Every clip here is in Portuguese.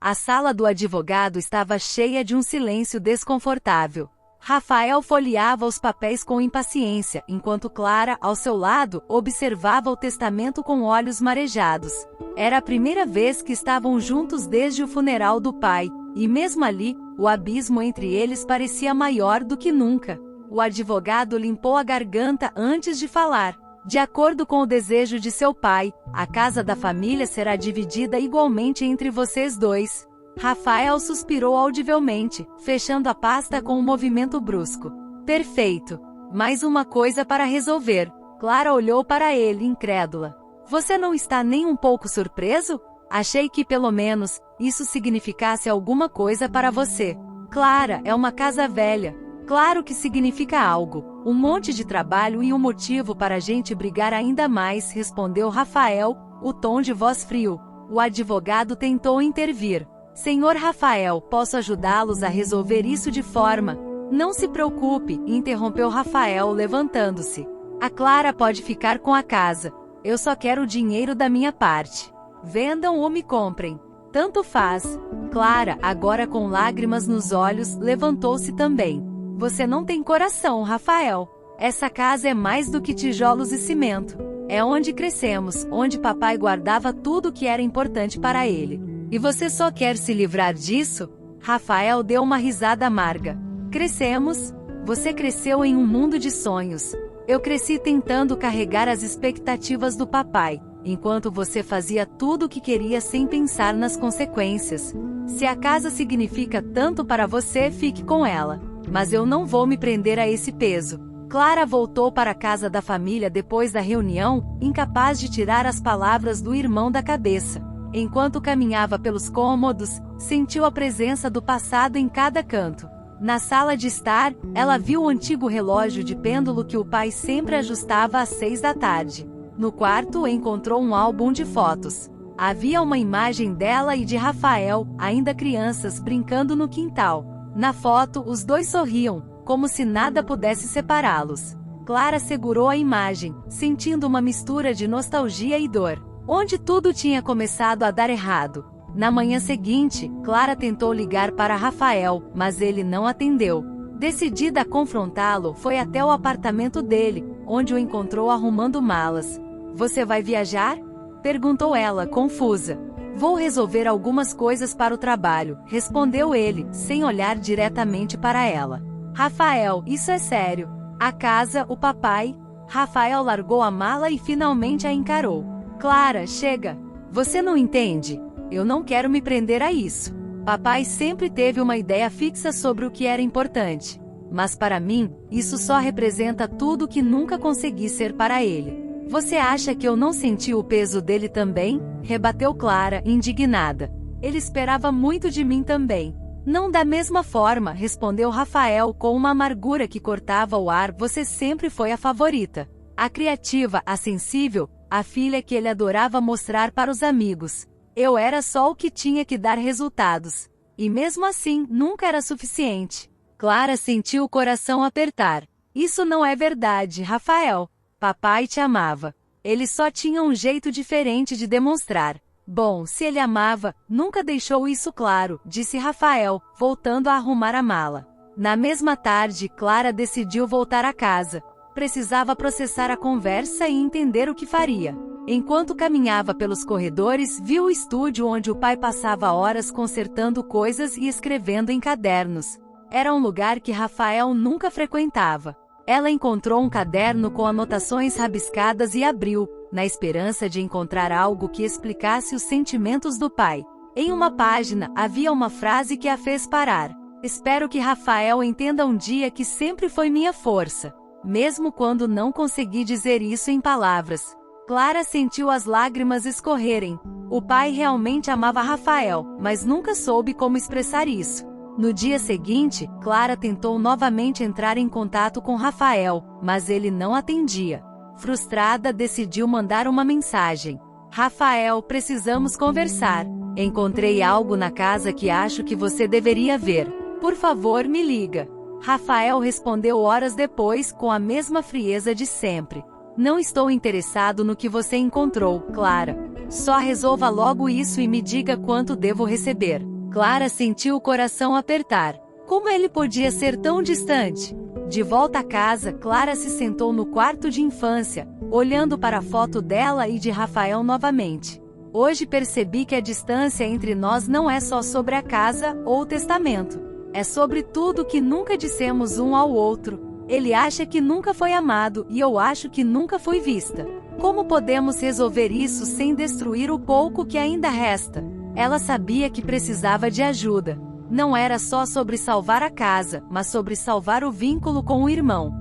A sala do advogado estava cheia de um silêncio desconfortável. Rafael folheava os papéis com impaciência, enquanto Clara, ao seu lado, observava o testamento com olhos marejados. Era a primeira vez que estavam juntos desde o funeral do pai, e mesmo ali, o abismo entre eles parecia maior do que nunca. O advogado limpou a garganta antes de falar. De acordo com o desejo de seu pai, a casa da família será dividida igualmente entre vocês dois. Rafael suspirou audivelmente, fechando a pasta com um movimento brusco. Perfeito. Mais uma coisa para resolver. Clara olhou para ele, incrédula. Você não está nem um pouco surpreso? Achei que, pelo menos, isso significasse alguma coisa para você. Clara, é uma casa velha. Claro que significa algo. Um monte de trabalho e um motivo para a gente brigar ainda mais, respondeu Rafael, o tom de voz frio. O advogado tentou intervir. Senhor Rafael, posso ajudá-los a resolver isso de forma... Não se preocupe, interrompeu Rafael, levantando-se. A Clara pode ficar com a casa. Eu só quero o dinheiro da minha parte. Vendam ou me comprem. Tanto faz. Clara, agora com lágrimas nos olhos, levantou-se também. Você não tem coração, Rafael. Essa casa é mais do que tijolos e cimento. É onde crescemos, onde papai guardava tudo que era importante para ele. E você só quer se livrar disso? Rafael deu uma risada amarga. Crescemos? Você cresceu em um mundo de sonhos. Eu cresci tentando carregar as expectativas do papai, enquanto você fazia tudo o que queria sem pensar nas consequências. Se a casa significa tanto para você, fique com ela. Mas eu não vou me prender a esse peso. Clara voltou para a casa da família depois da reunião, incapaz de tirar as palavras do irmão da cabeça. Enquanto caminhava pelos cômodos, sentiu a presença do passado em cada canto. Na sala de estar, ela viu o antigo relógio de pêndulo que o pai sempre ajustava às 6 da tarde. No quarto, encontrou um álbum de fotos. Havia uma imagem dela e de Rafael, ainda crianças, brincando no quintal. Na foto, os dois sorriam, como se nada pudesse separá-los. Clara segurou a imagem, sentindo uma mistura de nostalgia e dor. Onde tudo tinha começado a dar errado. Na manhã seguinte, Clara tentou ligar para Rafael, mas ele não atendeu. Decidida a confrontá-lo, foi até o apartamento dele, onde o encontrou arrumando malas. Você vai viajar? Perguntou ela, confusa. Vou resolver algumas coisas para o trabalho, respondeu ele, sem olhar diretamente para ela. Rafael, isso é sério. A casa, o papai... Rafael largou a mala e finalmente a encarou. Clara, chega. Você não entende? Eu não quero me prender a isso. Papai sempre teve uma ideia fixa sobre o que era importante. Mas para mim, isso só representa tudo que nunca consegui ser para ele. Você acha que eu não senti o peso dele também? Rebateu Clara, indignada. Ele esperava muito de mim também. Não da mesma forma, respondeu Rafael com uma amargura que cortava o ar. Você sempre foi a favorita. A criativa, a sensível, a filha que ele adorava mostrar para os amigos. Eu era só o que tinha que dar resultados. E mesmo assim, nunca era suficiente. Clara sentiu o coração apertar. Isso não é verdade, Rafael. Papai te amava. Ele só tinha um jeito diferente de demonstrar. Bom, se ele amava, nunca deixou isso claro, disse Rafael, voltando a arrumar a mala. Na mesma tarde, Clara decidiu voltar a casa. Precisava processar a conversa e entender o que faria. Enquanto caminhava pelos corredores, viu o estúdio onde o pai passava horas consertando coisas e escrevendo em cadernos. Era um lugar que Rafael nunca frequentava. Ela encontrou um caderno com anotações rabiscadas e abriu, na esperança de encontrar algo que explicasse os sentimentos do pai. Em uma página, havia uma frase que a fez parar. Espero que Rafael entenda um dia que sempre foi minha força. Mesmo quando não consegui dizer isso em palavras. Clara sentiu as lágrimas escorrerem. O pai realmente amava Rafael, mas nunca soube como expressar isso. No dia seguinte, Clara tentou novamente entrar em contato com Rafael, mas ele não atendia. Frustrada, decidiu mandar uma mensagem. Rafael, precisamos conversar. Encontrei algo na casa que acho que você deveria ver. Por favor, me liga. Rafael respondeu horas depois com a mesma frieza de sempre. Não estou interessado no que você encontrou, Clara. Só resolva logo isso e me diga quanto devo receber. Clara sentiu o coração apertar. Como ele podia ser tão distante? De volta à casa, Clara se sentou no quarto de infância, olhando para a foto dela e de Rafael novamente. Hoje percebi que a distância entre nós não é só sobre a casa ou o testamento. É sobre tudo que nunca dissemos um ao outro. Ele acha que nunca foi amado e eu acho que nunca fui vista. Como podemos resolver isso sem destruir o pouco que ainda resta? Ela sabia que precisava de ajuda. Não era só sobre salvar a casa, mas sobre salvar o vínculo com o irmão.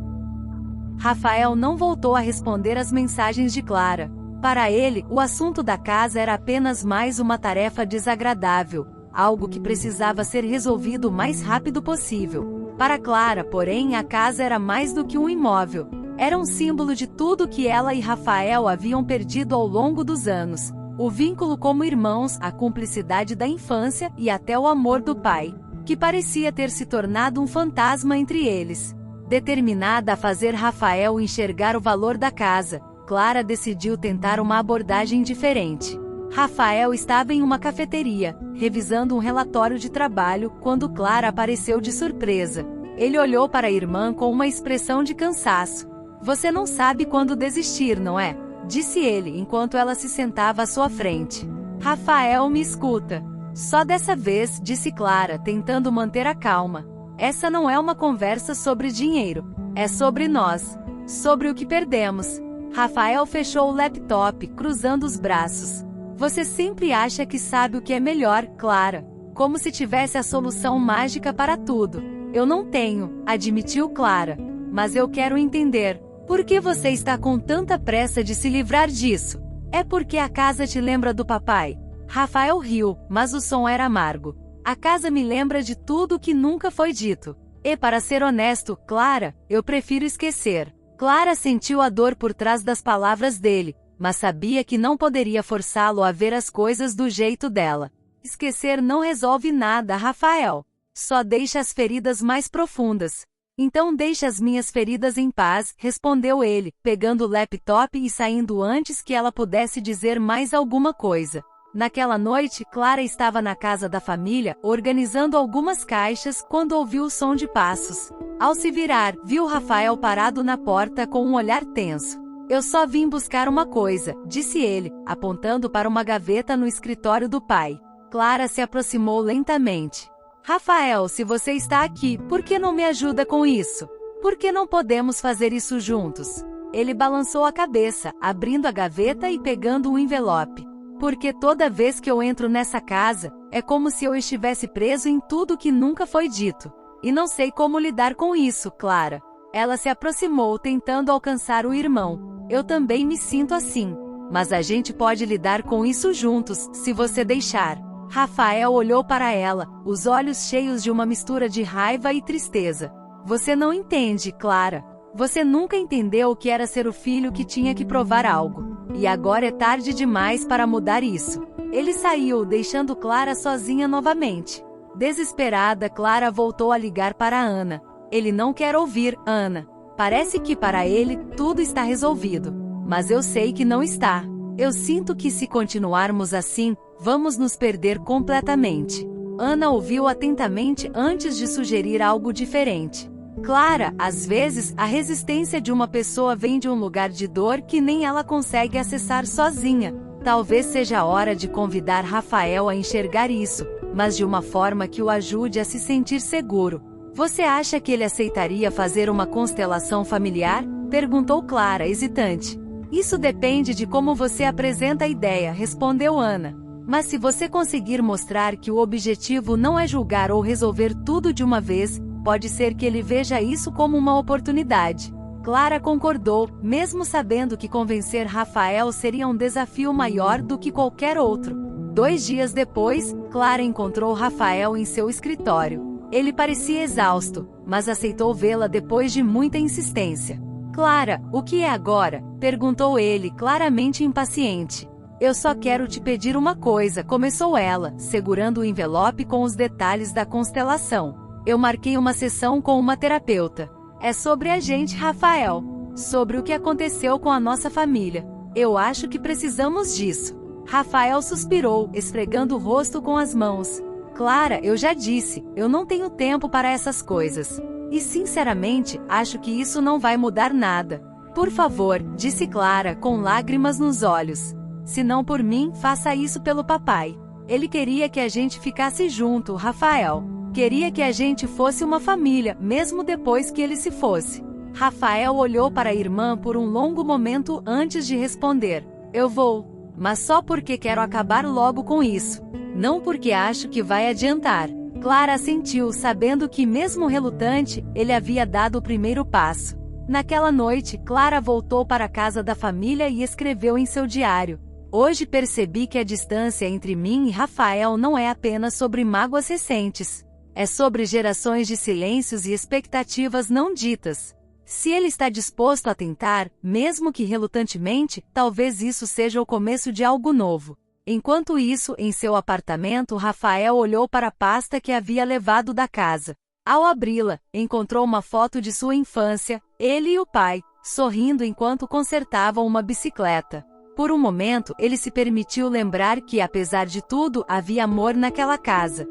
Rafael não voltou a responder às mensagens de Clara. Para ele, o assunto da casa era apenas mais uma tarefa desagradável, algo que precisava ser resolvido o mais rápido possível. Para Clara, porém, a casa era mais do que um imóvel. Era um símbolo de tudo que ela e Rafael haviam perdido ao longo dos anos. O vínculo como irmãos, a cumplicidade da infância e até o amor do pai, que parecia ter se tornado um fantasma entre eles. Determinada a fazer Rafael enxergar o valor da casa, Clara decidiu tentar uma abordagem diferente. Rafael estava em uma cafeteria, revisando um relatório de trabalho, quando Clara apareceu de surpresa. Ele olhou para a irmã com uma expressão de cansaço. "Você não sabe quando desistir, não é?" disse ele enquanto ela se sentava à sua frente. "Rafael, me escuta." "Só dessa vez", disse Clara, tentando manter a calma. "Essa não é uma conversa sobre dinheiro. É sobre nós. Sobre o que perdemos." Rafael fechou o laptop, cruzando os braços. "Você sempre acha que sabe o que é melhor, Clara. Como se tivesse a solução mágica para tudo." "Eu não tenho", admitiu Clara. "Mas eu quero entender. Por que você está com tanta pressa de se livrar disso? É porque a casa te lembra do papai?" Rafael riu, mas o som era amargo. "A casa me lembra de tudo que nunca foi dito. E para ser honesto, Clara, eu prefiro esquecer." Clara sentiu a dor por trás das palavras dele, mas sabia que não poderia forçá-lo a ver as coisas do jeito dela. "Esquecer não resolve nada, Rafael. Só deixa as feridas mais profundas." "Então deixe as minhas feridas em paz", respondeu ele, pegando o laptop e saindo antes que ela pudesse dizer mais alguma coisa. Naquela noite, Clara estava na casa da família, organizando algumas caixas, quando ouviu o som de passos. Ao se virar, viu Rafael parado na porta com um olhar tenso. "Eu só vim buscar uma coisa", disse ele, apontando para uma gaveta no escritório do pai. Clara se aproximou lentamente. "Rafael, se você está aqui, por que não me ajuda com isso? Por que não podemos fazer isso juntos?" Ele balançou a cabeça, abrindo a gaveta e pegando um envelope. "Porque toda vez que eu entro nessa casa, é como se eu estivesse preso em tudo que nunca foi dito. E não sei como lidar com isso, Clara." Ela se aproximou, tentando alcançar o irmão. "Eu também me sinto assim. Mas a gente pode lidar com isso juntos, se você deixar." Rafael olhou para ela, os olhos cheios de uma mistura de raiva e tristeza. "Você não entende, Clara. Você nunca entendeu o que era ser o filho que tinha que provar algo. E agora é tarde demais para mudar isso." Ele saiu, deixando Clara sozinha novamente. Desesperada, Clara voltou a ligar para Ana. "Ele não quer ouvir, Ana. Parece que para ele, tudo está resolvido. Mas eu sei que não está. Eu sinto que se continuarmos assim, vamos nos perder completamente." Ana ouviu atentamente antes de sugerir algo diferente. "Clara, às vezes, a resistência de uma pessoa vem de um lugar de dor que nem ela consegue acessar sozinha. Talvez seja a hora de convidar Rafael a enxergar isso, mas de uma forma que o ajude a se sentir seguro." "Você acha que ele aceitaria fazer uma constelação familiar?" perguntou Clara, hesitante. "Isso depende de como você apresenta a ideia", respondeu Ana. "Mas se você conseguir mostrar que o objetivo não é julgar ou resolver tudo de uma vez, pode ser que ele veja isso como uma oportunidade." Clara concordou, mesmo sabendo que convencer Rafael seria um desafio maior do que qualquer outro. 2 dias depois, Clara encontrou Rafael em seu escritório. Ele parecia exausto, mas aceitou vê-la depois de muita insistência. "Clara, o que é agora?" perguntou ele, claramente impaciente. "Eu só quero te pedir uma coisa", começou ela, segurando o envelope com os detalhes da constelação. "Eu marquei uma sessão com uma terapeuta. É sobre a gente, Rafael. Sobre o que aconteceu com a nossa família. Eu acho que precisamos disso." Rafael suspirou, esfregando o rosto com as mãos. Clara, eu já disse, eu não tenho tempo para essas coisas. E sinceramente, acho que isso não vai mudar nada. Por favor, disse Clara, com lágrimas nos olhos. Se não por mim, faça isso pelo papai. Ele queria que a gente ficasse junto, Rafael. Queria que a gente fosse uma família, mesmo depois que ele se fosse. Rafael olhou para a irmã por um longo momento antes de responder. Eu vou. Mas só porque quero acabar logo com isso. Não porque acho que vai adiantar. Clara assentiu, sabendo que, mesmo relutante, ele havia dado o primeiro passo. Naquela noite, Clara voltou para a casa da família e escreveu em seu diário. Hoje percebi que a distância entre mim e Rafael não é apenas sobre mágoas recentes. É sobre gerações de silêncios e expectativas não ditas. Se ele está disposto a tentar, mesmo que relutantemente, talvez isso seja o começo de algo novo. Enquanto isso, em seu apartamento, Rafael olhou para a pasta que havia levado da casa. Ao abri-la, encontrou uma foto de sua infância, ele e o pai, sorrindo enquanto consertavam uma bicicleta. Por um momento, ele se permitiu lembrar que, apesar de tudo, havia amor naquela casa.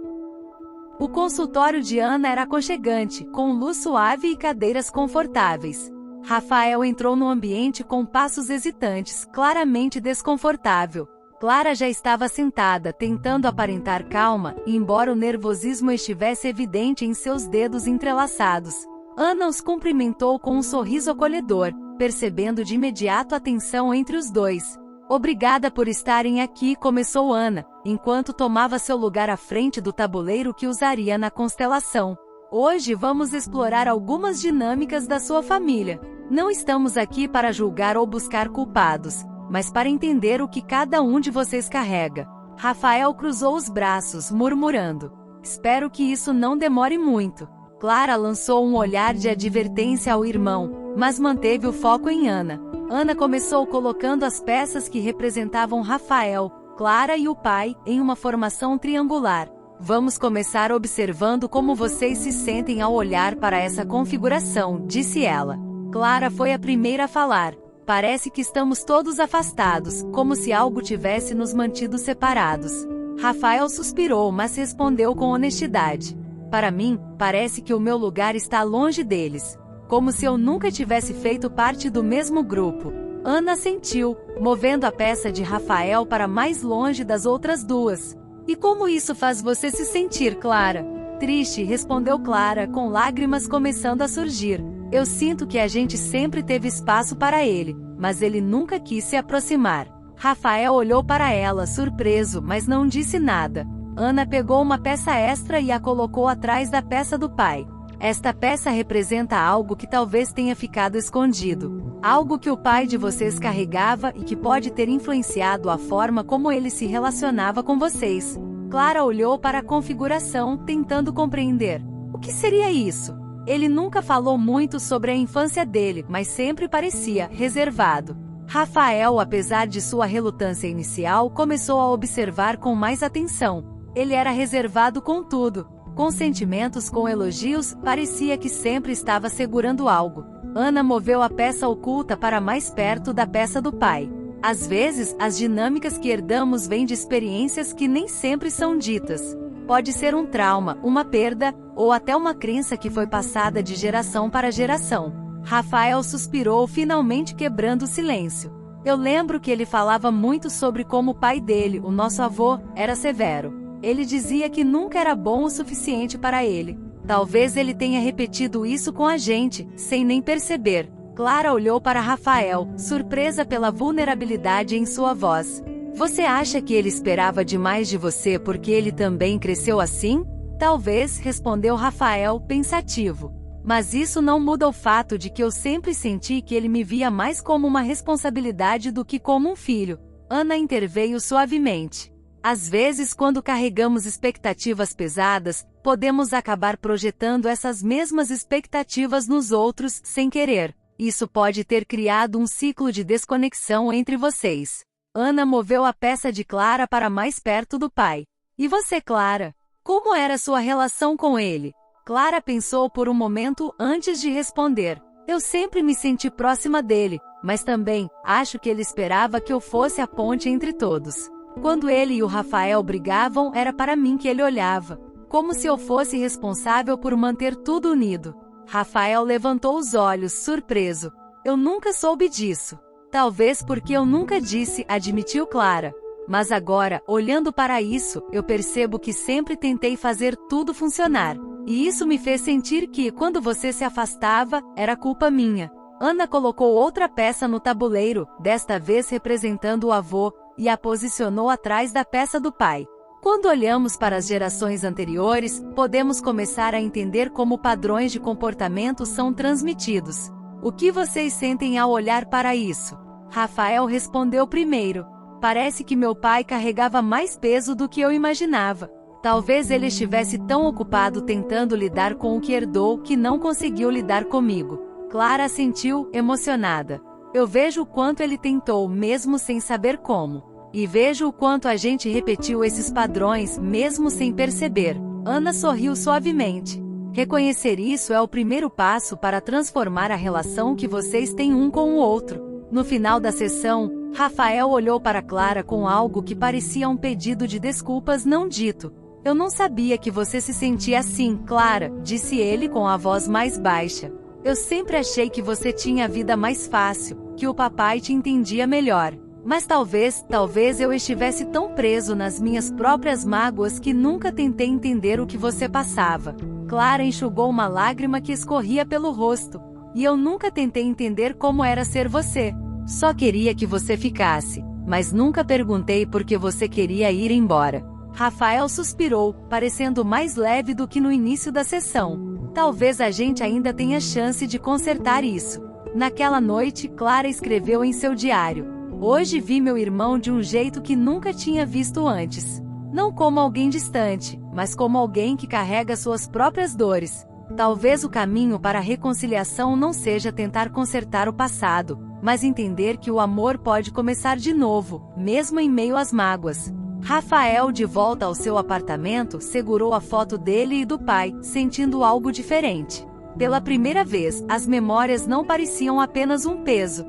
O consultório de Ana era aconchegante, com luz suave e cadeiras confortáveis. Rafael entrou no ambiente com passos hesitantes, claramente desconfortável. Clara já estava sentada, tentando aparentar calma, embora o nervosismo estivesse evidente em seus dedos entrelaçados. Ana os cumprimentou com um sorriso acolhedor, percebendo de imediato a tensão entre os dois. Obrigada por estarem aqui, começou Ana, enquanto tomava seu lugar à frente do tabuleiro que usaria na constelação. Hoje vamos explorar algumas dinâmicas da sua família. Não estamos aqui para julgar ou buscar culpados, mas para entender o que cada um de vocês carrega. Rafael cruzou os braços, murmurando. Espero que isso não demore muito. Clara lançou um olhar de advertência ao irmão, mas manteve o foco em Ana. Ana começou colocando as peças que representavam Rafael, Clara e o pai, em uma formação triangular. Vamos começar observando como vocês se sentem ao olhar para essa configuração, disse ela. Clara foi a primeira a falar. Parece que estamos todos afastados, como se algo tivesse nos mantido separados. Rafael suspirou, mas respondeu com honestidade. Para mim, parece que o meu lugar está longe deles. Como se eu nunca tivesse feito parte do mesmo grupo. Ana assentiu, movendo a peça de Rafael para mais longe das outras duas. E como isso faz você se sentir, Clara? Triste, respondeu Clara, com lágrimas começando a surgir. Eu sinto que a gente sempre teve espaço para ele, mas ele nunca quis se aproximar. Rafael olhou para ela, surpreso, mas não disse nada. Ana pegou uma peça extra e a colocou atrás da peça do pai. Esta peça representa algo que talvez tenha ficado escondido. Algo que o pai de vocês carregava e que pode ter influenciado a forma como ele se relacionava com vocês. Clara olhou para a configuração, tentando compreender. O que seria isso? Ele nunca falou muito sobre a infância dele, mas sempre parecia reservado. Rafael, apesar de sua relutância inicial, começou a observar com mais atenção. Ele era reservado com tudo. Com sentimentos, com elogios, parecia que sempre estava segurando algo. Ana moveu a peça oculta para mais perto da peça do pai. Às vezes, as dinâmicas que herdamos vêm de experiências que nem sempre são ditas. Pode ser um trauma, uma perda, ou até uma crença que foi passada de geração para geração. Rafael suspirou, finalmente quebrando o silêncio. Eu lembro que ele falava muito sobre como o pai dele, o nosso avô, era severo. Ele dizia que nunca era bom o suficiente para ele. Talvez ele tenha repetido isso com a gente, sem nem perceber. Clara olhou para Rafael, surpresa pela vulnerabilidade em sua voz. Você acha que ele esperava demais de você porque ele também cresceu assim? Talvez, respondeu Rafael, pensativo. Mas isso não muda o fato de que eu sempre senti que ele me via mais como uma responsabilidade do que como um filho. Ana interveio suavemente. Às vezes, quando carregamos expectativas pesadas, podemos acabar projetando essas mesmas expectativas nos outros, sem querer. Isso pode ter criado um ciclo de desconexão entre vocês. Ana moveu a peça de Clara para mais perto do pai. E você, Clara? Como era sua relação com ele? Clara pensou por um momento antes de responder. Eu sempre me senti próxima dele, mas também, acho que ele esperava que eu fosse a ponte entre todos. Quando ele e o Rafael brigavam, era para mim que ele olhava, como se eu fosse responsável por manter tudo unido. Rafael levantou os olhos, surpreso. Eu nunca soube disso. Talvez porque eu nunca disse, admitiu Clara. Mas agora, olhando para isso, eu percebo que sempre tentei fazer tudo funcionar. E isso me fez sentir que, quando você se afastava, era culpa minha. Ana colocou outra peça no tabuleiro, desta vez representando o avô, e a posicionou atrás da peça do pai. Quando olhamos para as gerações anteriores, podemos começar a entender como padrões de comportamento são transmitidos. O que vocês sentem ao olhar para isso? Rafael respondeu primeiro. Parece que meu pai carregava mais peso do que eu imaginava. Talvez ele estivesse tão ocupado tentando lidar com o que herdou que não conseguiu lidar comigo. Clara assentiu, emocionada. Eu vejo o quanto ele tentou, mesmo sem saber como. E vejo o quanto a gente repetiu esses padrões, mesmo sem perceber. Ana sorriu suavemente. Reconhecer isso é o primeiro passo para transformar a relação que vocês têm um com o outro. No final da sessão, Rafael olhou para Clara com algo que parecia um pedido de desculpas não dito. Eu não sabia que você se sentia assim, Clara, disse ele com a voz mais baixa. Eu sempre achei que você tinha a vida mais fácil, que o papai te entendia melhor. Mas talvez eu estivesse tão preso nas minhas próprias mágoas que nunca tentei entender o que você passava. Clara enxugou uma lágrima que escorria pelo rosto. E eu nunca tentei entender como era ser você. Só queria que você ficasse, mas nunca perguntei por que você queria ir embora. Rafael suspirou, parecendo mais leve do que no início da sessão. Talvez a gente ainda tenha chance de consertar isso. Naquela noite, Clara escreveu em seu diário. Hoje vi meu irmão de um jeito que nunca tinha visto antes. Não como alguém distante, mas como alguém que carrega suas próprias dores. Talvez o caminho para a reconciliação não seja tentar consertar o passado, mas entender que o amor pode começar de novo, mesmo em meio às mágoas. Rafael, de volta ao seu apartamento, segurou a foto dele e do pai, sentindo algo diferente. Pela primeira vez, as memórias não pareciam apenas um peso.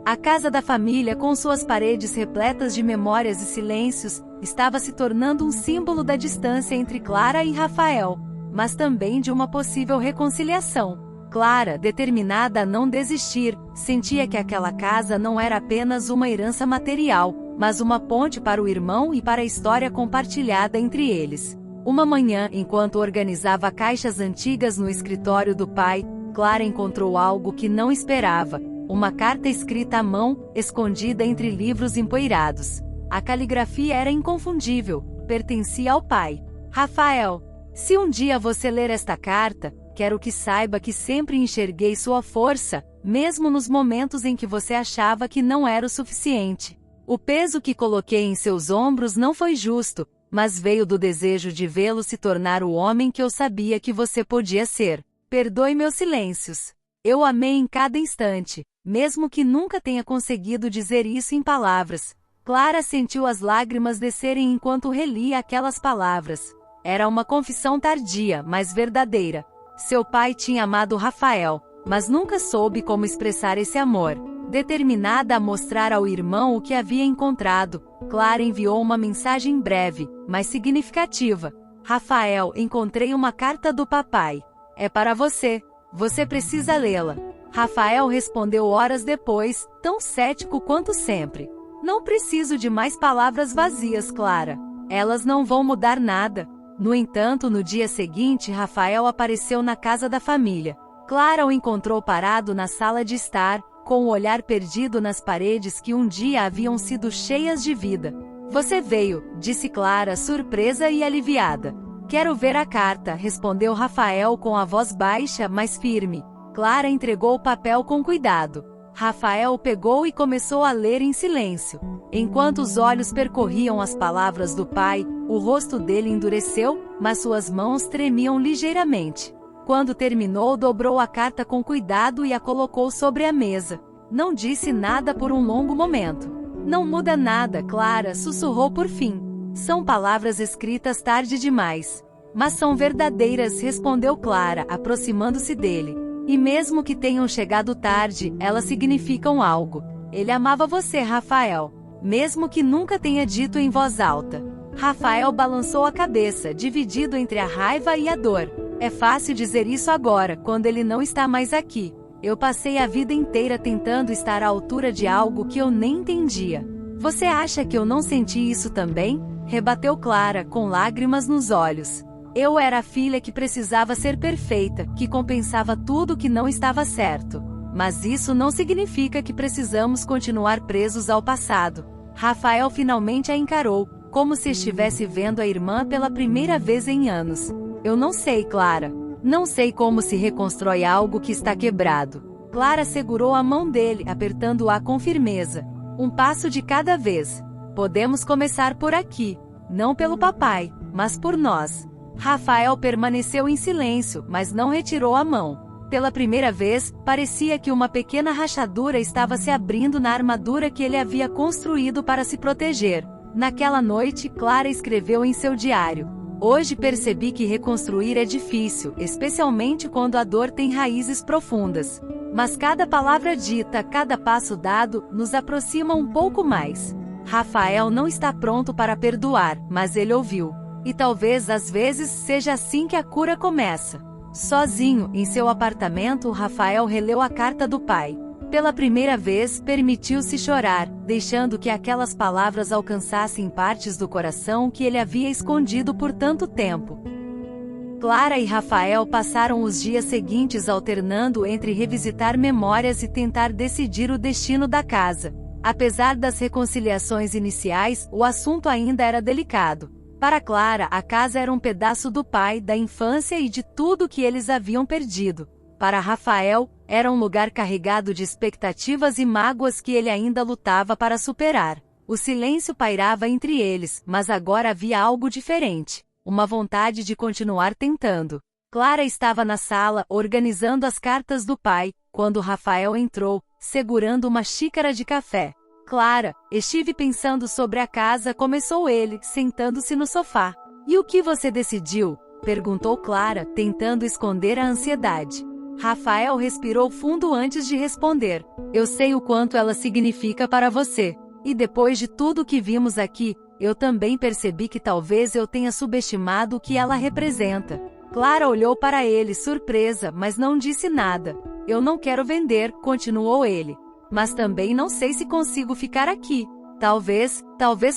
A casa da família, com suas paredes repletas de memórias e silêncios, estava se tornando um símbolo da distância entre Clara e Rafael, mas também de uma possível reconciliação. Clara, determinada a não desistir, sentia que aquela casa não era apenas uma herança material, mas uma ponte para o irmão e para a história compartilhada entre eles. Uma manhã, enquanto organizava caixas antigas no escritório do pai, Clara encontrou algo que não esperava. Uma carta escrita à mão, escondida entre livros empoeirados. A caligrafia era inconfundível, pertencia ao pai. Rafael, se um dia você ler esta carta, quero que saiba que sempre enxerguei sua força, mesmo nos momentos em que você achava que não era o suficiente. O peso que coloquei em seus ombros não foi justo, mas veio do desejo de vê-lo se tornar o homem que eu sabia que você podia ser. Perdoe meus silêncios. Eu amei em cada instante, mesmo que nunca tenha conseguido dizer isso em palavras. Clara sentiu as lágrimas descerem enquanto relia aquelas palavras. Era uma confissão tardia, mas verdadeira. Seu pai tinha amado Rafael, mas nunca soube como expressar esse amor. Determinada a mostrar ao irmão o que havia encontrado, Clara enviou uma mensagem breve, mas significativa. Rafael, encontrei uma carta do papai. É para você. Você precisa lê-la. Rafael respondeu horas depois, tão cético quanto sempre. Não preciso de mais palavras vazias, Clara. Elas não vão mudar nada. No entanto, no dia seguinte, Rafael apareceu na casa da família. Clara o encontrou parado na sala de estar, com o olhar perdido nas paredes que um dia haviam sido cheias de vida. Você veio, disse Clara, surpresa e aliviada. Quero ver a carta, respondeu Rafael com a voz baixa, mas firme. Clara entregou o papel com cuidado. Rafael o pegou e começou a ler em silêncio. Enquanto os olhos percorriam as palavras do pai, o rosto dele endureceu, mas suas mãos tremiam ligeiramente. Quando terminou, dobrou a carta com cuidado e a colocou sobre a mesa. Não disse nada por um longo momento. Não muda nada, Clara, sussurrou por fim. São palavras escritas tarde demais. Mas são verdadeiras, respondeu Clara, aproximando-se dele. E mesmo que tenham chegado tarde, elas significam algo. Ele amava você, Rafael. mesmo que nunca tenha dito em voz alta. Rafael balançou a cabeça, dividido entre a raiva e a dor. É fácil dizer isso agora, quando ele não está mais aqui. Eu passei a vida inteira tentando estar à altura de algo que eu nem entendia. Você acha que eu não senti isso também? Rebateu Clara, com lágrimas nos olhos. Eu era a filha que precisava ser perfeita, que compensava tudo que não estava certo. Mas isso não significa que precisamos continuar presos ao passado. Rafael finalmente a encarou, como se estivesse vendo a irmã pela primeira vez em anos. Eu não sei, Clara. Não sei como se reconstrói algo que está quebrado. Clara segurou a mão dele, apertando-a com firmeza. Um passo de cada vez. Podemos começar por aqui. Não pelo papai, mas por nós. Rafael permaneceu em silêncio, mas não retirou a mão. Pela primeira vez, parecia que uma pequena rachadura estava se abrindo na armadura que ele havia construído para se proteger. Naquela noite, Clara escreveu em seu diário: "Hoje percebi que reconstruir é difícil, especialmente quando a dor tem raízes profundas. Mas cada palavra dita, cada passo dado, nos aproxima um pouco mais." Rafael não está pronto para perdoar, mas ele ouviu. E talvez às vezes seja assim que a cura começa. Sozinho, em seu apartamento, Rafael releu a carta do pai. Pela primeira vez, permitiu-se chorar, deixando que aquelas palavras alcançassem partes do coração que ele havia escondido por tanto tempo. Clara e Rafael passaram os dias seguintes alternando entre revisitar memórias e tentar decidir o destino da casa. Apesar das reconciliações iniciais, o assunto ainda era delicado. Para Clara, a casa era um pedaço do pai, da infância e de tudo que eles haviam perdido. Para Rafael, era um lugar carregado de expectativas e mágoas que ele ainda lutava para superar. O silêncio pairava entre eles, mas agora havia algo diferente. Uma vontade de continuar tentando. Clara estava na sala, organizando as cartas do pai, quando Rafael entrou, segurando uma xícara de café. "Clara, estive pensando sobre a casa", começou ele, sentando-se no sofá. "E o que você decidiu?" perguntou Clara, tentando esconder a ansiedade. Rafael respirou fundo antes de responder. "Eu sei o quanto ela significa para você. E depois de tudo que vimos aqui, eu também percebi que talvez eu tenha subestimado o que ela representa." Clara olhou para ele surpresa, mas não disse nada. "Eu não quero vender", continuou ele. "Mas também não sei se consigo ficar aqui. Talvez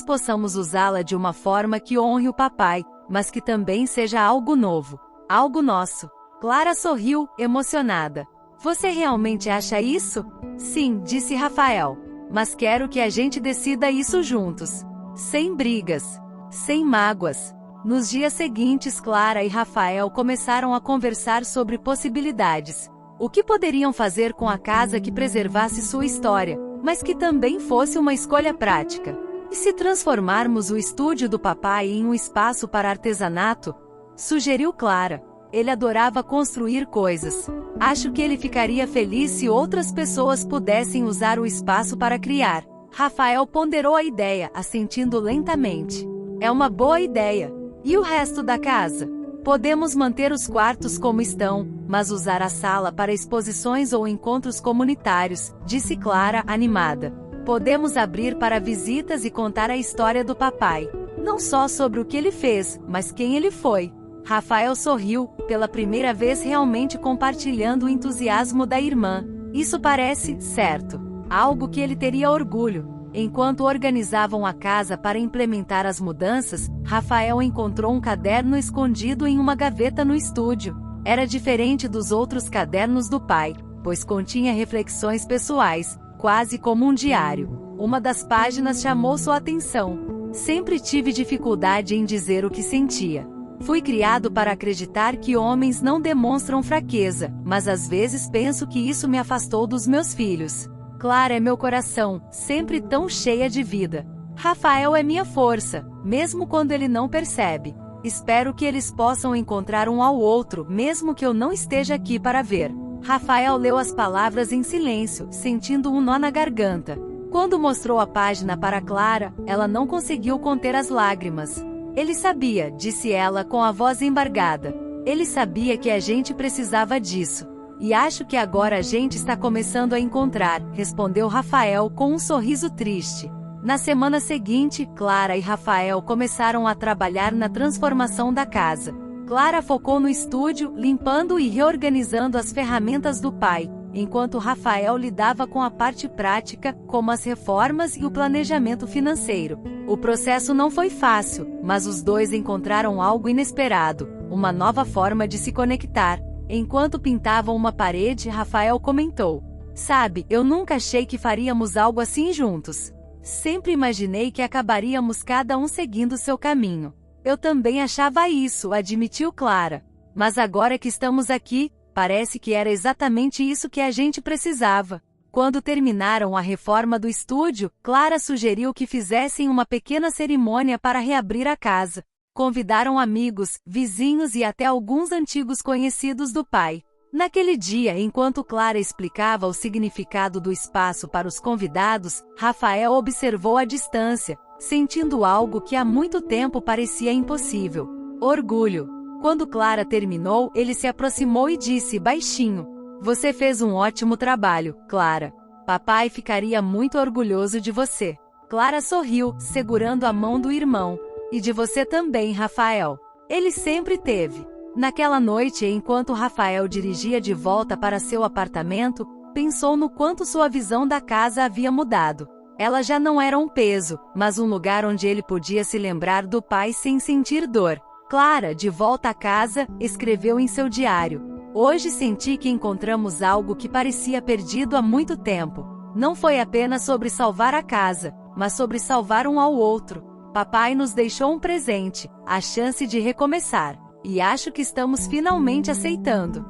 possamos usá-la de uma forma que honre o papai, mas que também seja algo novo. Algo nosso." Clara sorriu, emocionada. "Você realmente acha isso?" "Sim", disse Rafael. "Mas quero que a gente decida isso juntos. Sem brigas. Sem mágoas." Nos dias seguintes, Clara e Rafael começaram a conversar sobre possibilidades. O que poderiam fazer com a casa que preservasse sua história, mas que também fosse uma escolha prática? E se transformarmos o estúdio do papai em um espaço para artesanato? Sugeriu Clara. Ele adorava construir coisas. Acho que ele ficaria feliz se outras pessoas pudessem usar o espaço para criar. Rafael ponderou a ideia, assentindo lentamente. É uma boa ideia. E o resto da casa? Podemos manter os quartos como estão, mas usar a sala para exposições ou encontros comunitários, disse Clara, animada. Podemos abrir para visitas e contar a história do papai. Não só sobre o que ele fez, mas quem ele foi. Rafael sorriu, pela primeira vez realmente compartilhando o entusiasmo da irmã. Isso parece, certo, algo que ele teria orgulho. Enquanto organizavam a casa para implementar as mudanças, Rafael encontrou um caderno escondido em uma gaveta no estúdio. Era diferente dos outros cadernos do pai, pois continha reflexões pessoais, quase como um diário. Uma das páginas chamou sua atenção. "Sempre tive dificuldade em dizer o que sentia. Fui criado para acreditar que homens não demonstram fraqueza, mas às vezes penso que isso me afastou dos meus filhos. Clara é meu coração, sempre tão cheia de vida. Rafael é minha força, mesmo quando ele não percebe. Espero que eles possam encontrar um ao outro, mesmo que eu não esteja aqui para ver." Rafael leu as palavras em silêncio, sentindo um nó na garganta. Quando mostrou a página para Clara, ela não conseguiu conter as lágrimas. "Ele sabia", disse ela com a voz embargada. "Ele sabia que a gente precisava disso. E acho que agora a gente está começando a encontrar", respondeu Rafael com um sorriso triste. Na semana seguinte, Clara e Rafael começaram a trabalhar na transformação da casa. Clara focou no estúdio, limpando e reorganizando as ferramentas do pai, enquanto Rafael lidava com a parte prática, como as reformas e o planejamento financeiro. O processo não foi fácil, mas os dois encontraram algo inesperado, uma nova forma de se conectar. Enquanto pintavam uma parede, Rafael comentou: "Sabe, eu nunca achei que faríamos algo assim juntos. Sempre imaginei que acabaríamos cada um seguindo seu caminho." "Eu também achava isso", admitiu Clara. "Mas agora que estamos aqui, parece que era exatamente isso que a gente precisava." Quando terminaram a reforma do estúdio, Clara sugeriu que fizessem uma pequena cerimônia para reabrir a casa. Convidaram amigos, vizinhos e até alguns antigos conhecidos do pai. Naquele dia, enquanto Clara explicava o significado do espaço para os convidados, Rafael observou à distância, sentindo algo que há muito tempo parecia impossível: orgulho. Quando Clara terminou, ele se aproximou e disse baixinho: "Você fez um ótimo trabalho, Clara. Papai ficaria muito orgulhoso de você." Clara sorriu, segurando a mão do irmão. "E de você também, Rafael." Ele sempre teve. Naquela noite, enquanto Rafael dirigia de volta para seu apartamento, pensou no quanto sua visão da casa havia mudado. Ela já não era um peso, mas um lugar onde ele podia se lembrar do pai sem sentir dor. Clara, de volta a casa, escreveu em seu diário: "Hoje senti que encontramos algo que parecia perdido há muito tempo. Não foi apenas sobre salvar a casa, mas sobre salvar um ao outro. Papai nos deixou um presente, a chance de recomeçar. E acho que estamos finalmente aceitando."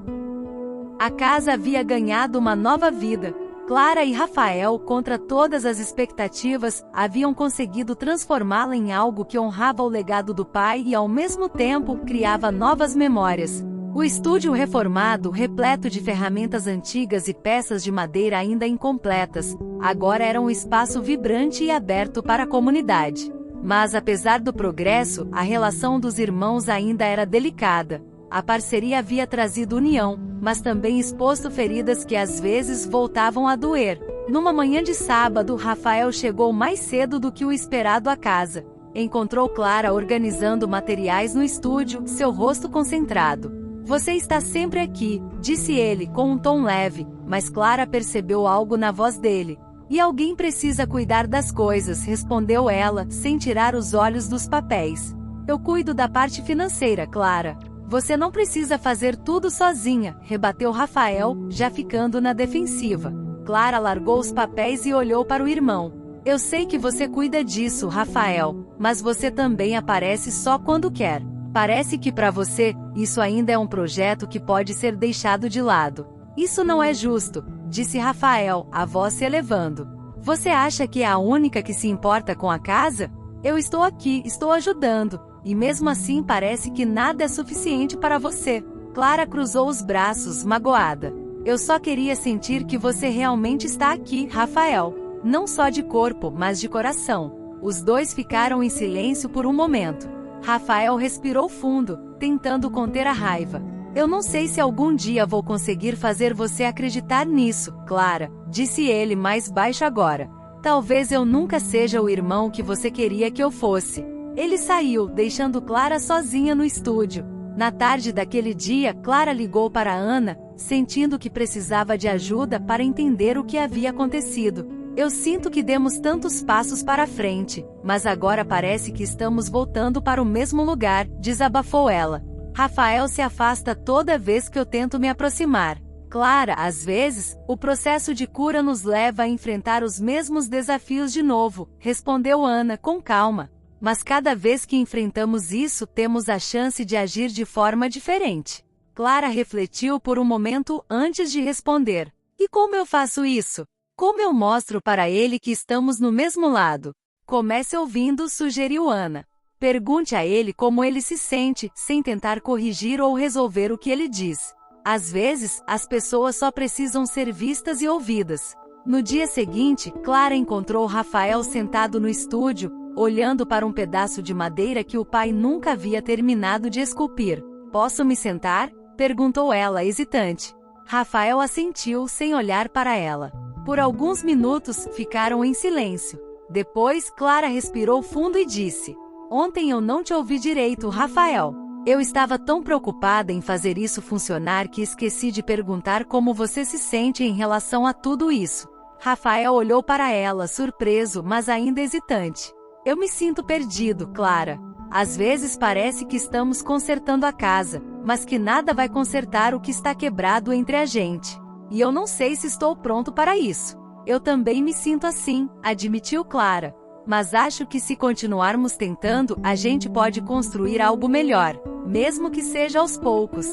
A casa havia ganhado uma nova vida. Clara e Rafael, contra todas as expectativas, haviam conseguido transformá-la em algo que honrava o legado do pai e ao mesmo tempo criava novas memórias. O estúdio reformado, repleto de ferramentas antigas e peças de madeira ainda incompletas, agora era um espaço vibrante e aberto para a comunidade. Mas apesar do progresso, a relação dos irmãos ainda era delicada. A parceria havia trazido união, mas também exposto feridas que às vezes voltavam a doer. Numa manhã de sábado, Rafael chegou mais cedo do que o esperado à casa. Encontrou Clara organizando materiais no estúdio, seu rosto concentrado. "Você está sempre aqui", disse ele com um tom leve, mas Clara percebeu algo na voz dele. "E alguém precisa cuidar das coisas", respondeu ela, sem tirar os olhos dos papéis. "Eu cuido da parte financeira, Clara. Você não precisa fazer tudo sozinha", rebateu Rafael, já ficando na defensiva. Clara largou os papéis e olhou para o irmão. "Eu sei que você cuida disso, Rafael, mas você também aparece só quando quer. Parece que para você, isso ainda é um projeto que pode ser deixado de lado." "Isso não é justo", disse Rafael, a voz se elevando. "Você acha que é a única que se importa com a casa? Eu estou aqui, estou ajudando. E mesmo assim parece que nada é suficiente para você." Clara cruzou os braços, magoada. "Eu só queria sentir que você realmente está aqui, Rafael. Não só de corpo, mas de coração." Os dois ficaram em silêncio por um momento. Rafael respirou fundo, tentando conter a raiva. "Eu não sei se algum dia vou conseguir fazer você acreditar nisso, Clara", disse ele mais baixo agora. "Talvez eu nunca seja o irmão que você queria que eu fosse." Ele saiu, deixando Clara sozinha no estúdio. Na tarde daquele dia, Clara ligou para Ana, sentindo que precisava de ajuda para entender o que havia acontecido. "Eu sinto que demos tantos passos para frente, mas agora parece que estamos voltando para o mesmo lugar", desabafou ela. "Rafael se afasta toda vez que eu tento me aproximar." "Clara, às vezes, o processo de cura nos leva a enfrentar os mesmos desafios de novo", respondeu Ana com calma. "Mas cada vez que enfrentamos isso, temos a chance de agir de forma diferente." Clara refletiu por um momento antes de responder. "E como eu faço isso? Como eu mostro para ele que estamos no mesmo lado?" "Comece ouvindo", sugeriu Ana. Pergunte a ele como ele se sente, sem tentar corrigir ou resolver o que ele diz. Às vezes, as pessoas só precisam ser vistas e ouvidas. No dia seguinte, Clara encontrou Rafael sentado no estúdio, olhando para um pedaço de madeira que o pai nunca havia terminado de esculpir. "Posso me sentar?", perguntou ela, hesitante. Rafael assentiu sem olhar para ela. Por alguns minutos, ficaram em silêncio. Depois, Clara respirou fundo e disse: Ontem eu não te ouvi direito, Rafael. Eu estava tão preocupada em fazer isso funcionar que esqueci de perguntar como você se sente em relação a tudo isso. Rafael olhou para ela, surpreso, mas ainda hesitante. Eu me sinto perdido, Clara. Às vezes parece que estamos consertando a casa, mas que nada vai consertar o que está quebrado entre a gente. E eu não sei se estou pronto para isso. Eu também me sinto assim, admitiu Clara. Mas acho que se continuarmos tentando, a gente pode construir algo melhor, mesmo que seja aos poucos.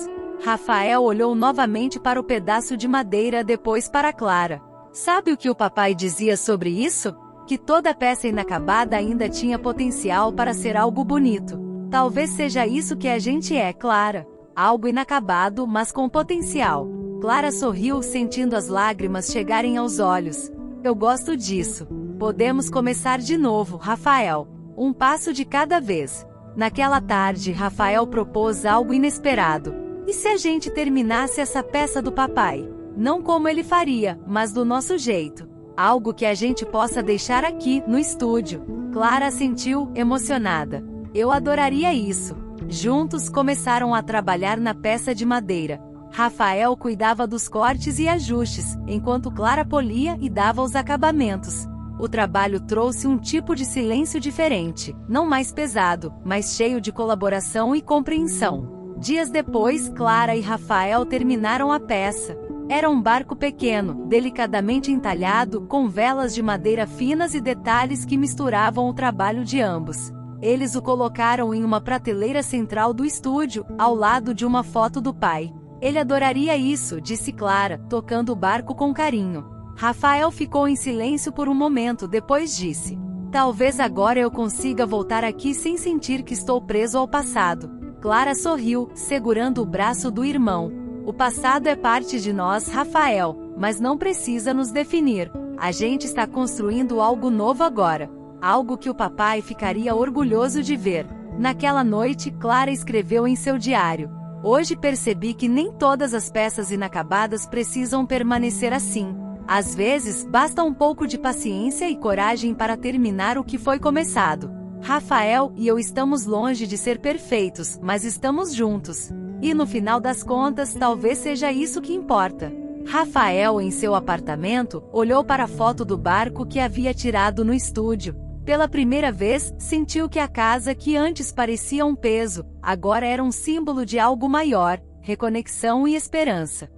Rafael olhou novamente para o pedaço de madeira, depois para Clara. Sabe o que o papai dizia sobre isso? Que toda peça inacabada ainda tinha potencial para ser algo bonito. Talvez seja isso que a gente é, Clara. Algo inacabado, mas com potencial. Clara sorriu, sentindo as lágrimas chegarem aos olhos. Eu gosto disso. Podemos começar de novo, Rafael. Um passo de cada vez. Naquela tarde, Rafael propôs algo inesperado. E se a gente terminasse essa peça do papai? Não como ele faria, mas do nosso jeito. Algo que a gente possa deixar aqui, no estúdio. Clara sentiu, emocionada. Eu adoraria isso. Juntos começaram a trabalhar na peça de madeira. Rafael cuidava dos cortes e ajustes, enquanto Clara polia e dava os acabamentos. O trabalho trouxe um tipo de silêncio diferente, não mais pesado, mas cheio de colaboração e compreensão. Dias depois, Clara e Rafael terminaram a peça. Era um barco pequeno, delicadamente entalhado, com velas de madeira finas e detalhes que misturavam o trabalho de ambos. Eles o colocaram em uma prateleira central do estúdio, ao lado de uma foto do pai. Ele adoraria isso, disse Clara, tocando o barco com carinho. Rafael ficou em silêncio por um momento, depois disse: Talvez agora eu consiga voltar aqui sem sentir que estou preso ao passado. Clara sorriu, segurando o braço do irmão. O passado é parte de nós, Rafael, mas não precisa nos definir. A gente está construindo algo novo agora. Algo que o papai ficaria orgulhoso de ver. Naquela noite, Clara escreveu em seu diário: Hoje percebi que nem todas as peças inacabadas precisam permanecer assim. Às vezes, basta um pouco de paciência e coragem para terminar o que foi começado. Rafael e eu estamos longe de ser perfeitos, mas estamos juntos. E no final das contas, talvez seja isso que importa. Rafael, em seu apartamento, olhou para a foto do barco que havia tirado no estúdio. Pela primeira vez, sentiu que a casa que antes parecia um peso, agora era um símbolo de algo maior, reconexão e esperança.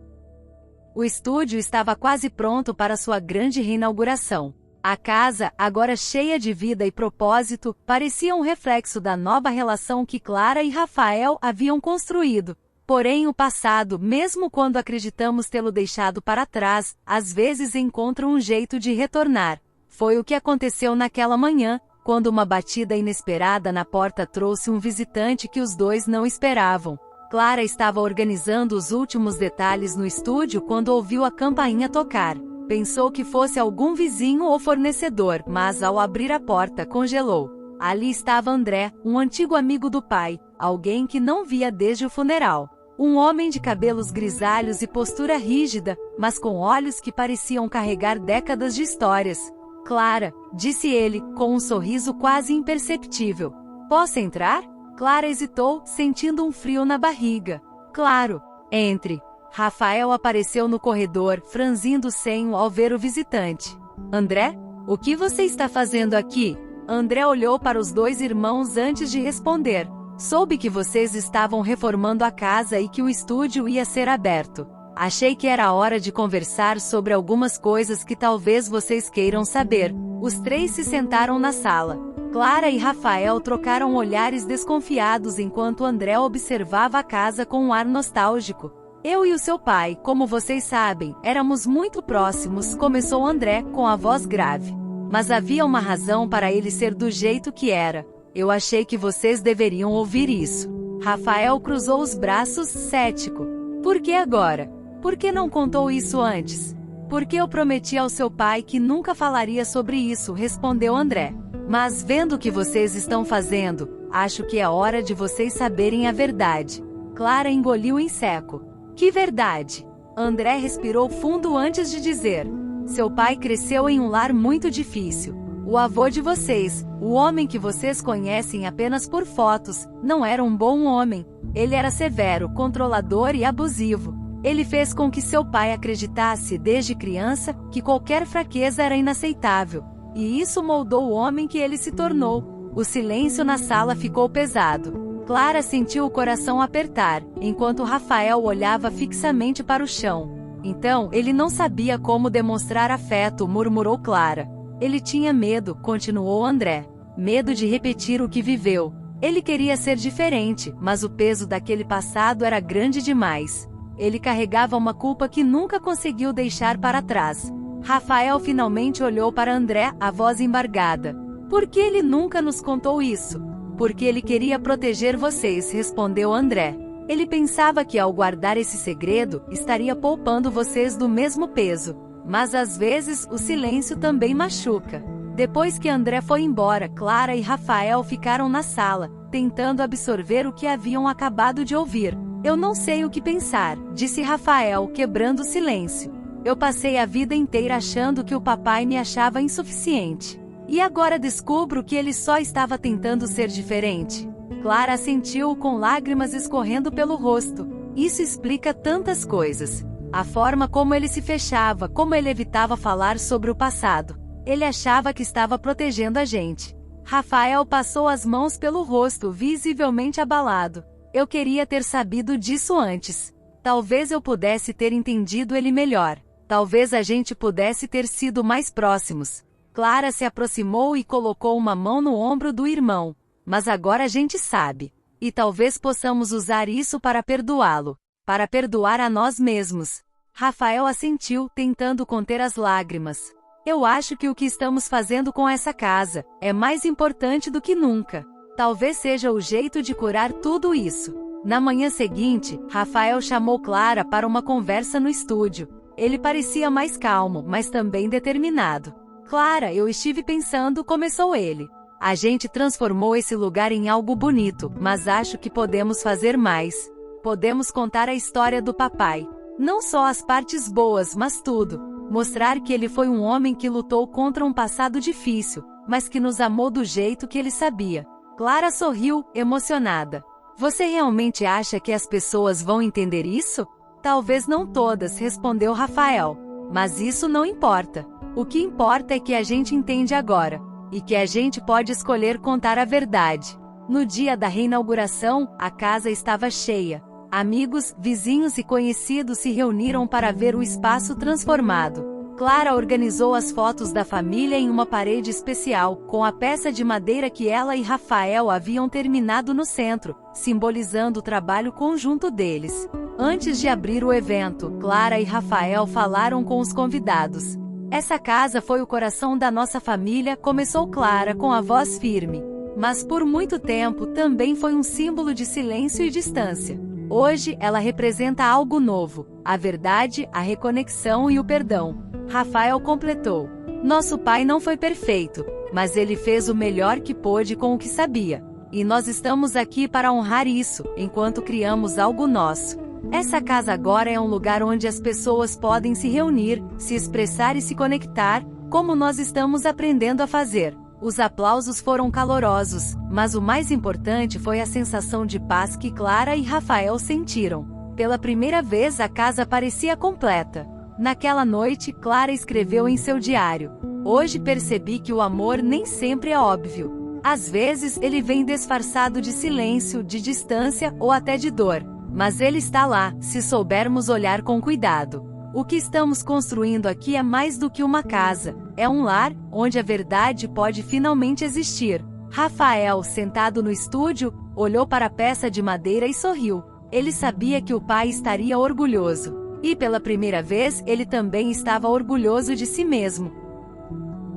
O estúdio estava quase pronto para sua grande reinauguração. A casa, agora cheia de vida e propósito, parecia um reflexo da nova relação que Clara e Rafael haviam construído. Porém, o passado, mesmo quando acreditamos tê-lo deixado para trás, às vezes encontra um jeito de retornar. Foi o que aconteceu naquela manhã, quando uma batida inesperada na porta trouxe um visitante que os dois não esperavam. Clara estava organizando os últimos detalhes no estúdio quando ouviu a campainha tocar. Pensou que fosse algum vizinho ou fornecedor, mas ao abrir a porta congelou. Ali estava André, um antigo amigo do pai, alguém que não via desde o funeral. Um homem de cabelos grisalhos e postura rígida, mas com olhos que pareciam carregar décadas de histórias. Clara, disse ele, com um sorriso quase imperceptível. Posso entrar? Clara hesitou, sentindo um frio na barriga. Claro, entre. Rafael apareceu no corredor, franzindo o senho ao ver o visitante. André? O que você está fazendo aqui? André olhou para os dois irmãos antes de responder. Soube que vocês estavam reformando a casa e que o estúdio ia ser aberto. Achei que era hora de conversar sobre algumas coisas que talvez vocês queiram saber. Os três se sentaram na sala. Clara e Rafael trocaram olhares desconfiados enquanto André observava a casa com um ar nostálgico. Eu e o seu pai, como vocês sabem, éramos muito próximos, começou André, com a voz grave. Mas havia uma razão para ele ser do jeito que era. Eu achei que vocês deveriam ouvir isso. Rafael cruzou os braços, cético. Por que agora? Por que não contou isso antes? Porque eu prometi ao seu pai que nunca falaria sobre isso, respondeu André. Mas vendo o que vocês estão fazendo, acho que é hora de vocês saberem a verdade. Clara engoliu em seco. Que verdade? André respirou fundo antes de dizer. Seu pai cresceu em um lar muito difícil. O avô de vocês, o homem que vocês conhecem apenas por fotos, não era um bom homem. Ele era severo, controlador e abusivo. Ele fez com que seu pai acreditasse desde criança que qualquer fraqueza era inaceitável. E isso moldou o homem que ele se tornou. O silêncio na sala ficou pesado. Clara sentiu o coração apertar, enquanto Rafael olhava fixamente para o chão. Então, ele não sabia como demonstrar afeto, murmurou Clara. Ele tinha medo, continuou André. Medo de repetir o que viveu. Ele queria ser diferente, mas o peso daquele passado era grande demais. Ele carregava uma culpa que nunca conseguiu deixar para trás. Rafael finalmente olhou para André, a voz embargada. Por que ele nunca nos contou isso? Porque ele queria proteger vocês, respondeu André. Ele pensava que ao guardar esse segredo, estaria poupando vocês do mesmo peso. Mas às vezes, o silêncio também machuca. Depois que André foi embora, Clara e Rafael ficaram na sala, tentando absorver o que haviam acabado de ouvir. Eu não sei o que pensar, disse Rafael, quebrando o silêncio. Eu passei a vida inteira achando que o papai me achava insuficiente. E agora descubro que ele só estava tentando ser diferente. Clara assentiu com lágrimas escorrendo pelo rosto. Isso explica tantas coisas. A forma como ele se fechava, como ele evitava falar sobre o passado. Ele achava que estava protegendo a gente. Rafael passou as mãos pelo rosto, visivelmente abalado. Eu queria ter sabido disso antes. Talvez eu pudesse ter entendido ele melhor. Talvez a gente pudesse ter sido mais próximos. Clara se aproximou e colocou uma mão no ombro do irmão. Mas agora a gente sabe. E talvez possamos usar isso para perdoá-lo. Para perdoar a nós mesmos. Rafael assentiu, tentando conter as lágrimas. Eu acho que o que estamos fazendo com essa casa é mais importante do que nunca. Talvez seja o jeito de curar tudo isso. Na manhã seguinte, Rafael chamou Clara para uma conversa no estúdio. Ele parecia mais calmo, mas também determinado. Clara, eu estive pensando, começou ele. A gente transformou esse lugar em algo bonito, mas acho que podemos fazer mais. Podemos contar a história do papai. Não só as partes boas, mas tudo. Mostrar que ele foi um homem que lutou contra um passado difícil, mas que nos amou do jeito que ele sabia. Clara sorriu, emocionada. Você realmente acha que as pessoas vão entender isso? Talvez não todas, respondeu Rafael. Mas isso não importa. O que importa é que a gente entende agora. E que a gente pode escolher contar a verdade. No dia da reinauguração, a casa estava cheia. Amigos, vizinhos e conhecidos se reuniram para ver o espaço transformado. Clara organizou as fotos da família em uma parede especial, com a peça de madeira que ela e Rafael haviam terminado no centro, simbolizando o trabalho conjunto deles. Antes de abrir o evento, Clara e Rafael falaram com os convidados. Essa casa foi o coração da nossa família, começou Clara com a voz firme. Mas por muito tempo também foi um símbolo de silêncio e distância. Hoje, ela representa algo novo, a verdade, a reconexão e o perdão. Rafael completou. Nosso pai não foi perfeito, mas ele fez o melhor que pôde com o que sabia. E nós estamos aqui para honrar isso, enquanto criamos algo nosso. Essa casa agora é um lugar onde as pessoas podem se reunir, se expressar e se conectar, como nós estamos aprendendo a fazer. Os aplausos foram calorosos, mas o mais importante foi a sensação de paz que Clara e Rafael sentiram. Pela primeira vez a casa parecia completa. Naquela noite, Clara escreveu em seu diário. Hoje percebi que o amor nem sempre é óbvio. Às vezes ele vem disfarçado de silêncio, de distância ou até de dor. Mas ele está lá, se soubermos olhar com cuidado. O que estamos construindo aqui é mais do que uma casa. É um lar, onde a verdade pode finalmente existir. Rafael, sentado no estúdio, olhou para a peça de madeira e sorriu. Ele sabia que o pai estaria orgulhoso. E pela primeira vez, ele também estava orgulhoso de si mesmo.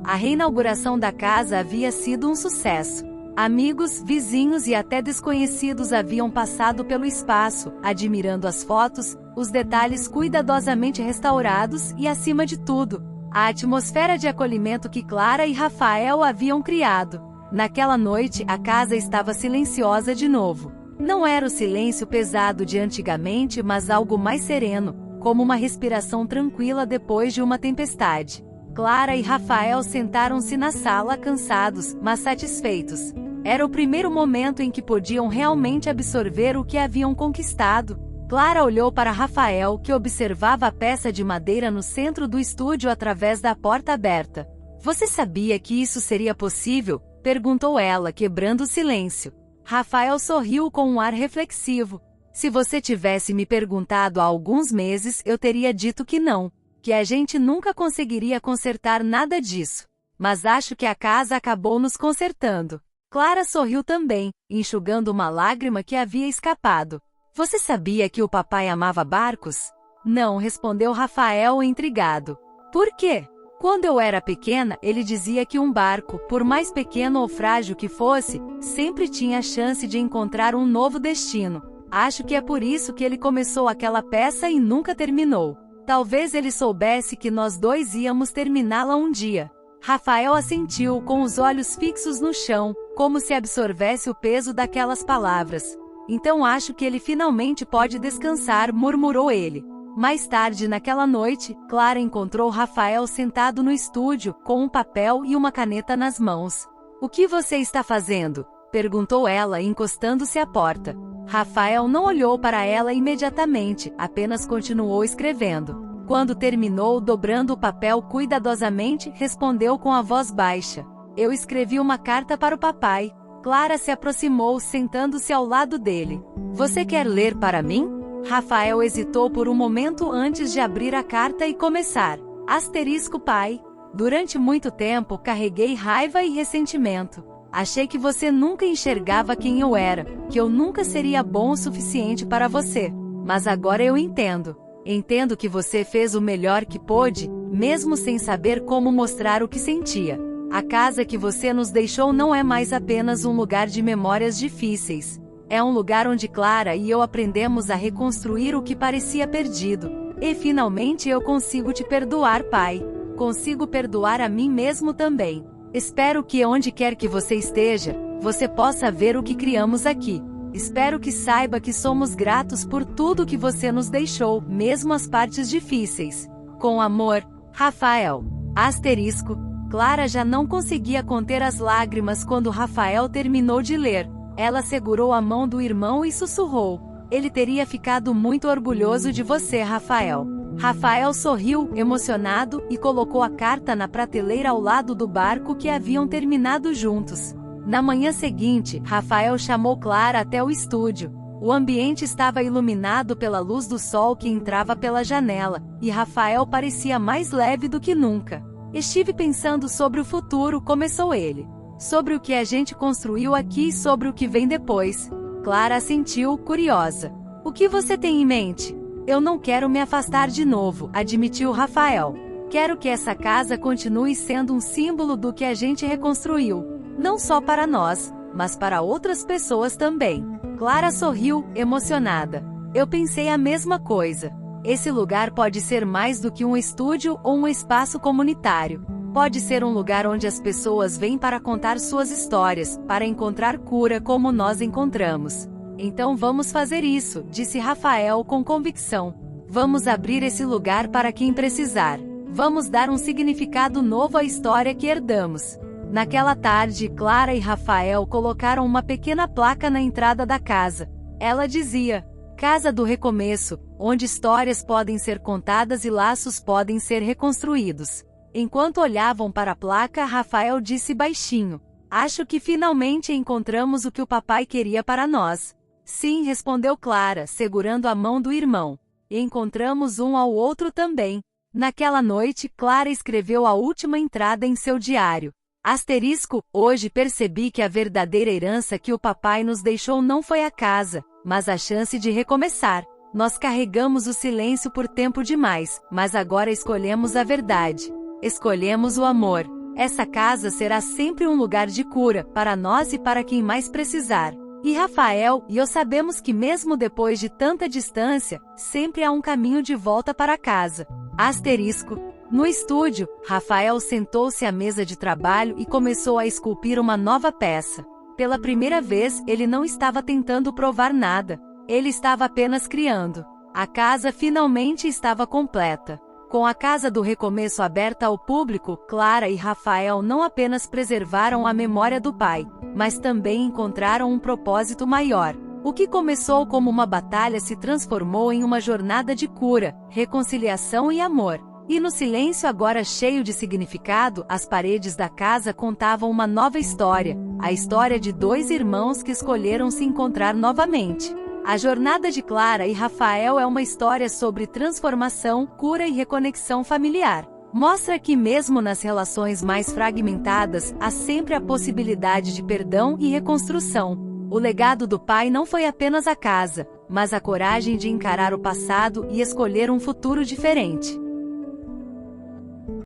A reinauguração da casa havia sido um sucesso. Amigos, vizinhos e até desconhecidos haviam passado pelo espaço, admirando as fotos, os detalhes cuidadosamente restaurados e, acima de tudo, a atmosfera de acolhimento que Clara e Rafael haviam criado. Naquela noite, a casa estava silenciosa de novo. Não era o silêncio pesado de antigamente, mas algo mais sereno, como uma respiração tranquila depois de uma tempestade. Clara e Rafael sentaram-se na sala cansados, mas satisfeitos. Era o primeiro momento em que podiam realmente absorver o que haviam conquistado. Clara olhou para Rafael, que observava a peça de madeira no centro do estúdio através da porta aberta. Você sabia que isso seria possível? Perguntou ela, quebrando o silêncio. Rafael sorriu com um ar reflexivo. Se você tivesse me perguntado há alguns meses, eu teria dito que não, que a gente nunca conseguiria consertar nada disso. Mas acho que a casa acabou nos consertando. Clara sorriu também, enxugando uma lágrima que havia escapado. Você sabia que o papai amava barcos? Não, respondeu Rafael intrigado. Por quê? Quando eu era pequena, ele dizia que um barco, por mais pequeno ou frágil que fosse, sempre tinha a chance de encontrar um novo destino. Acho que é por isso que ele começou aquela peça e nunca terminou. Talvez ele soubesse que nós dois íamos terminá-la um dia. Rafael assentiu, com os olhos fixos no chão, como se absorvesse o peso daquelas palavras. Então acho que ele finalmente pode descansar, murmurou ele. Mais tarde naquela noite, Clara encontrou Rafael sentado no estúdio, com um papel e uma caneta nas mãos. O que você está fazendo? Perguntou ela, encostando-se à porta. Rafael não olhou para ela imediatamente, apenas continuou escrevendo. Quando terminou, dobrando o papel cuidadosamente, respondeu com a voz baixa. Eu escrevi uma carta para o papai. Clara se aproximou, sentando-se ao lado dele. Você quer ler para mim? Rafael hesitou por um momento antes de abrir a carta e começar. Asterisco pai. Durante muito tempo carreguei raiva e ressentimento. Achei que você nunca enxergava quem eu era, que eu nunca seria bom o suficiente para você. Mas agora eu entendo. Entendo que você fez o melhor que pôde, mesmo sem saber como mostrar o que sentia. A casa que você nos deixou não é mais apenas um lugar de memórias difíceis. É um lugar onde Clara e eu aprendemos a reconstruir o que parecia perdido. E finalmente eu consigo te perdoar, pai. Consigo perdoar a mim mesmo também. Espero que onde quer que você esteja, você possa ver o que criamos aqui. Espero que saiba que somos gratos por tudo que você nos deixou, mesmo as partes difíceis. Com amor, Rafael. Asterisco. Clara já não conseguia conter as lágrimas quando Rafael terminou de ler. Ela segurou a mão do irmão e sussurrou. Ele teria ficado muito orgulhoso de você, Rafael. Rafael sorriu, emocionado, e colocou a carta na prateleira ao lado do barco que haviam terminado juntos. Na manhã seguinte, Rafael chamou Clara até o estúdio. O ambiente estava iluminado pela luz do sol que entrava pela janela, e Rafael parecia mais leve do que nunca. Estive pensando sobre o futuro, começou ele. Sobre o que a gente construiu aqui e sobre o que vem depois. Clara assentiu, curiosa. O que você tem em mente? Eu não quero me afastar de novo, admitiu Rafael. Quero que essa casa continue sendo um símbolo do que a gente reconstruiu. Não só para nós, mas para outras pessoas também. Clara sorriu, emocionada. Eu pensei a mesma coisa. Esse lugar pode ser mais do que um estúdio ou um espaço comunitário. Pode ser um lugar onde as pessoas vêm para contar suas histórias, para encontrar cura como nós encontramos. Então vamos fazer isso, disse Rafael com convicção. Vamos abrir esse lugar para quem precisar. Vamos dar um significado novo à história que herdamos. Naquela tarde, Clara e Rafael colocaram uma pequena placa na entrada da casa. Ela dizia: Casa do Recomeço, onde histórias podem ser contadas e laços podem ser reconstruídos. Enquanto olhavam para a placa, Rafael disse baixinho: Acho que finalmente encontramos o que o papai queria para nós. Sim, respondeu Clara, segurando a mão do irmão. E encontramos um ao outro também. Naquela noite, Clara escreveu a última entrada em seu diário. Asterisco, hoje percebi que a verdadeira herança que o papai nos deixou não foi a casa, mas a chance de recomeçar. Nós carregamos o silêncio por tempo demais, mas agora escolhemos a verdade. Escolhemos o amor. Essa casa será sempre um lugar de cura, para nós e para quem mais precisar. E Rafael e eu sabemos que mesmo depois de tanta distância, sempre há um caminho de volta para casa. Asterisco. No estúdio, Rafael sentou-se à mesa de trabalho e começou a esculpir uma nova peça. Pela primeira vez, ele não estava tentando provar nada. Ele estava apenas criando. A casa finalmente estava completa. Com a Casa do Recomeço aberta ao público, Clara e Rafael não apenas preservaram a memória do pai, mas também encontraram um propósito maior. O que começou como uma batalha se transformou em uma jornada de cura, reconciliação e amor. E no silêncio agora cheio de significado, as paredes da casa contavam uma nova história, a história de dois irmãos que escolheram se encontrar novamente. A jornada de Clara e Rafael é uma história sobre transformação, cura e reconexão familiar. Mostra que mesmo nas relações mais fragmentadas, há sempre a possibilidade de perdão e reconstrução. O legado do pai não foi apenas a casa, mas a coragem de encarar o passado e escolher um futuro diferente.